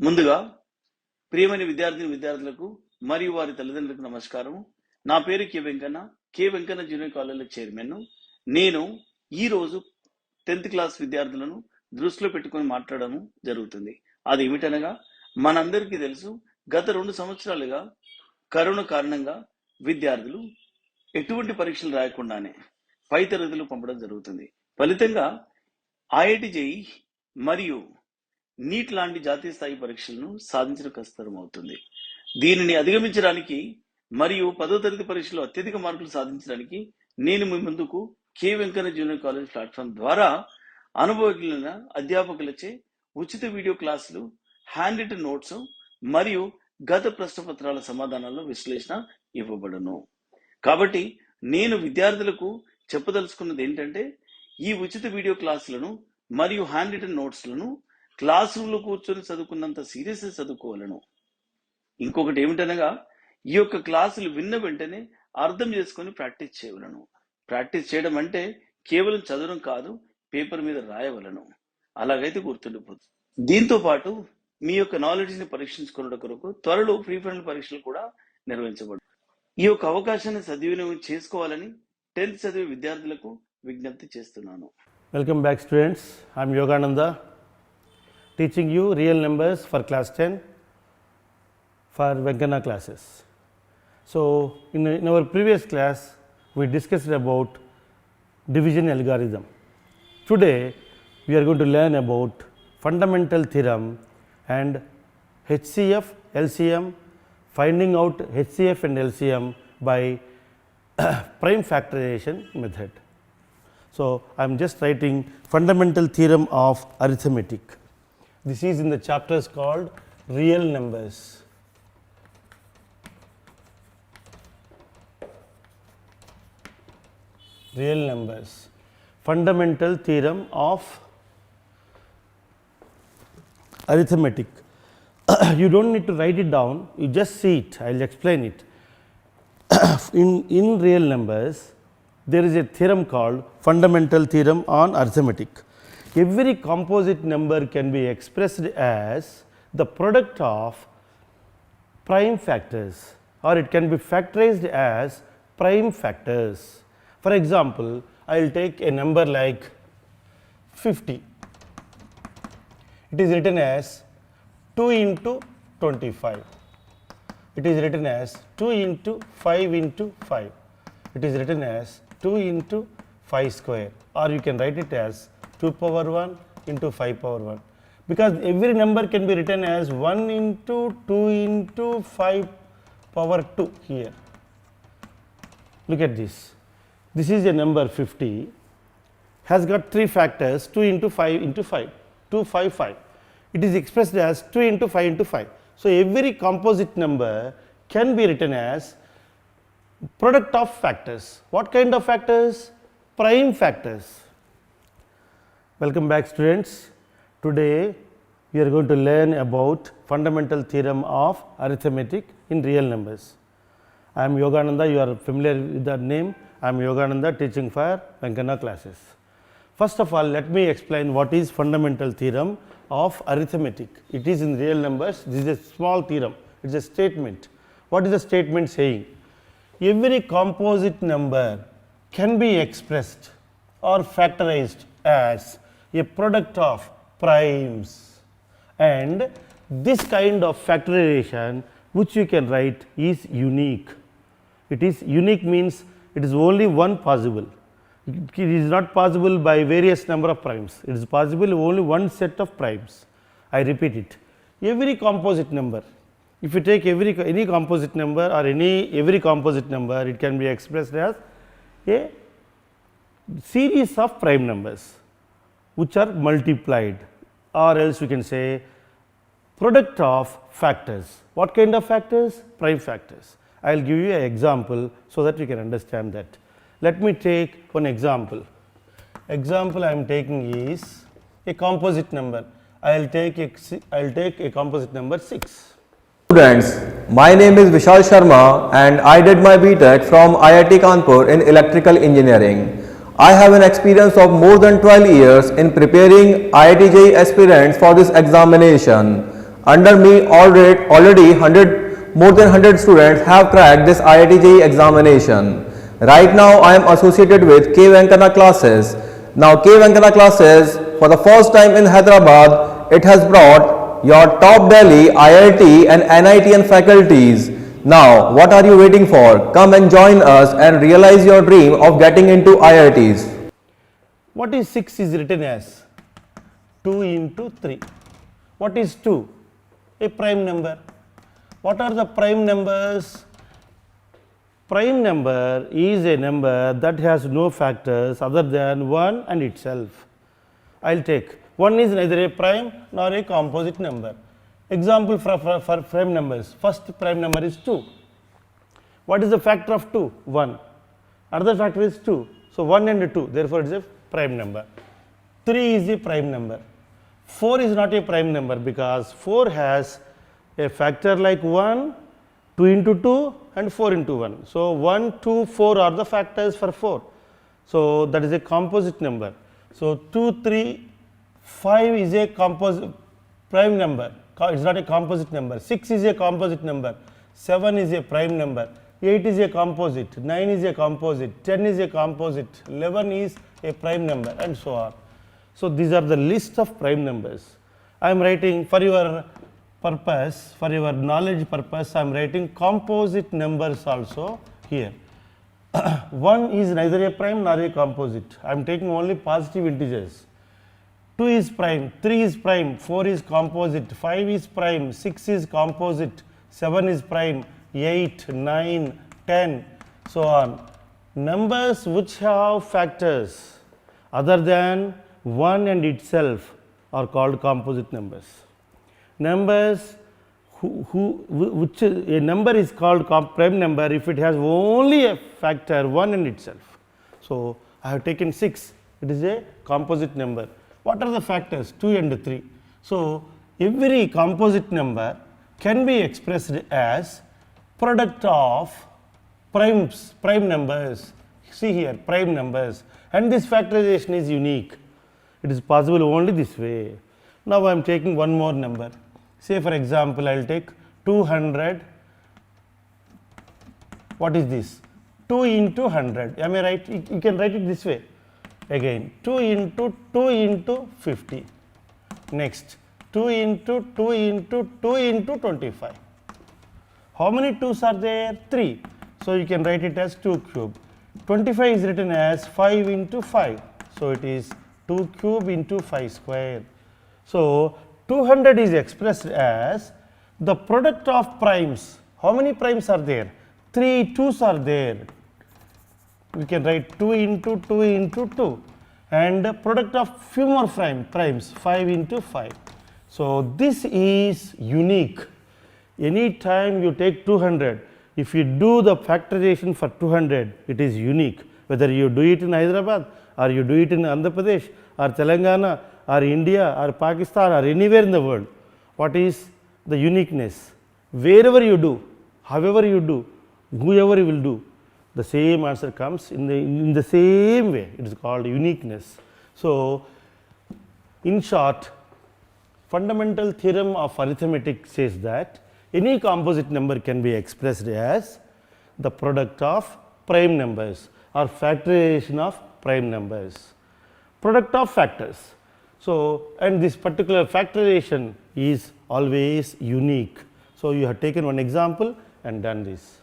ముందుగా ప్రియమైన విద్యార్థులకు మరియు వారి తల్లిదండ్రులకు నమస్కారం. నా పేరు K Venkanna junior college chairman. నేను ఈ రోజు 10th క్లాస్ విద్యార్థులను దృష్టిలో పెట్టుకొని మాట్లాడడం జరుగుతుంది. అది ఏమిటనగా, మనందరికీ తెలుసు, గత 2 సంవత్సరాలుగా కరోనా కారణంగా విద్యార్థులు ఎటువంటి పరీక్షలు రాయకుండానే పై తరగతులు పంపడం జరుగుతుంది. ఫలితంగా ఐఐటి జేఈ మరియు నీట్ లాంటి జాతీయ స్థాయి పరీక్షలను సాధించడం కష్టతరం అవుతుంది. దీనిని అధిగమించడానికి మరియు 10వ తరగతి పరీక్షలో అత్యధిక మార్కులు సాధించడానికి నేను మీ ముందుకు K Venkanna junior college platform ద్వారా అనుభవజ్ఞులైన అధ్యాపకులచే ఉచిత వీడియో క్లాసులు, హ్యాండ్ రిటన్ నోట్స్ మరియు గత ప్రశ్నపత్రాల సమాధానాల విశ్లేషణ ఇవ్వబడును. కాబట్టి నేను విద్యార్థులకు చెప్పదలుచుకున్నది ఏంటంటే, ఈ ఉచిత వీడియో క్లాసులను మరియు హ్యాండ్ రిటన్ నోట్స్లను క్లాస్ రూమ్లో కూర్చొని చదువుకున్నంత సీరియస్గా చదువుకోవాలను. ఇంకొకటి ఏమిటనగా, ఈ యొక్క క్లాసులు విన్న వెంటనే అర్థం చేసుకొని ప్రాక్టీస్ చేయవలను. ప్రాక్టీస్ చేయడం అంటే కేవలం చదవడం కాదు, పేపర్ మీద రాయవలను. అలాగైతే గుర్తుండిపోతుంది. దీంతో పాటు మీ యొక్క నాలెడ్జ్ని పరీక్షించుకునే కొరకు త్వరలో ప్రీ ఫైనల్ పరీక్షలు కూడా నిర్వహించబడు. ఈ యొక్క అవకాశాన్ని సద్వినియోగం చేసుకోవాలని 10th చదివే విద్యార్థులకు విజ్ఞప్తి చేస్తున్నాను. Welcome back, students. I am Yogananda, teaching you real numbers for class 10 for Venkana classes. So, in our previous class, we discussed about division algorithm. Today, we are going to learn about fundamental theorem and HCF, LCM, finding out HCF and LCM by prime factorization method. So, I am just writing fundamental theorem of arithmetic. This is in the chapters called real numbers. Real numbers. Fundamental theorem of arithmetic. You don't need to write it down, you just see it, I will explain it. In real numbers, there is a theorem called fundamental theorem on arithmetic. Every composite number can be expressed as the product of prime factors, or it can be factorized as prime factors. For example, I will take a number like 50. It is written as 2 into 25. It is written as 2 into 5 into 5. It is written as 2 into 5 square, or you can write it as 2 power 1 into 5 power 1, because every number can be written as 1 into 2 into 5 power 2 here. Look at this. This is a number 50, has got 3 factors, 2 into 5 into 5, 2, 5, 5. It is expressed as 2 into 5 into 5. So, every composite number can be written as product of factors. What kind of factors? Prime factors. Welcome back, students. Today we are going to learn about fundamental theorem of arithmetic in real numbers. I am Yogananda, you are familiar with that name. I am Yogananda, teaching for Venkana classes. First of all, let me explain what is fundamental theorem of arithmetic. It is in real numbers. This is a small theorem, it is a statement. What is the statement saying? Every composite number can be expressed or factorized as a product of primes, and this kind of factorization which you can write is unique. It is unique means it is only one possible. It is not possible by various number of primes. It is possible only one set of primes. I repeat it. Every composite number, if you take any composite number or every composite number, it can be expressed as a series of prime numbers which are multiplied, or else we can say product of factors. What kind of factors? Prime factors. I will give you an example so that you can understand that. Let me take one example. Example I am taking is a composite number. I will take a composite number 6. Students, my name is Vishal Sharma and I did my BTech from IIT Kanpur in electrical engineering. I have an experience of more than 12 years in preparing IIT JEE aspirants for this examination. Under me already more than 100 students have cracked this IIT JEE examination. Right now I am associated with K Venkana classes. Now K Venkana classes, for the first time in Hyderabad, it has brought your top Delhi IIT and NITN faculties. Now what are you waiting for? Come and join us and realize your dream of getting into IITs. What is 6 is written as? 2 into 3. What is 2? A prime number. What are the prime numbers? Prime number is a number that has no factors other than 1 and itself. I will take 1 is neither a prime nor a composite number. Example for prime numbers. First prime number is 2. What is the factor of 2? 1. Another factor is 2. So 1 and 2, therefore it is a prime number. 3 is a prime number. 4 is not a prime number because 4 has a factor like 1, 2 into 2 and 4 into 1. So 1, 2, 4 are the factors for 4. So that is a composite number. So 2, 3, 5 is a composite prime number. It is not a composite number. 6 is a composite number. 7 is a prime number. 8 is a composite. 9 is a composite. 10 is a composite. 11 is a prime number, and so on. So these are the list of prime numbers. I am writing for your purpose, for your knowledge purpose, I am writing composite numbers also here. 1 is neither a prime nor a composite. I am taking only positive integers. 2 is prime, 3 is prime, 4 is composite, 5 is prime, 6 is composite, 7 is prime, 8, 9, 10, so on. Numbers which have factors other than 1 and itself are called composite numbers. Numbers which a number is called prime number if it has only a factor 1 and itself. So I have taken 6, it is a composite number. What are the factors? 2 and 3. So every composite number can be expressed as product of prime numbers. See here, prime numbers, and this factorization is unique. It is possible only this way. Now I am taking one more number. Say for example, I will take 200. What is this? 2 into 100. Am I right? You can write it this way. Again, 2 into 50. Next, 2 into 2 into 2 into 25. How many 2's are there? 3. So you can write it as 2 cube. 25 is written as 5 into 5. So it is 2 cube into 5 square. So 200 is expressed as the product of primes. How many primes are there? 3 2's are there. We can write 2 into 2 into 2, and the product of few more primes 5 into 5. So this is unique. Any time you take 200, if you do the factorization for 200, it is unique. Whether you do it in Hyderabad or you do it in Andhra Pradesh or Telangana or India or Pakistan or anywhere in the world, what is the uniqueness? Wherever you do, however you do, whoever you will do, the same answer comes in the same way. It is called uniqueness. So in short, fundamental theorem of arithmetic says that any composite number can be expressed as the product of prime numbers or factorization of prime numbers, product of factors. So and this particular factorization is always unique. So you have taken one example and done this.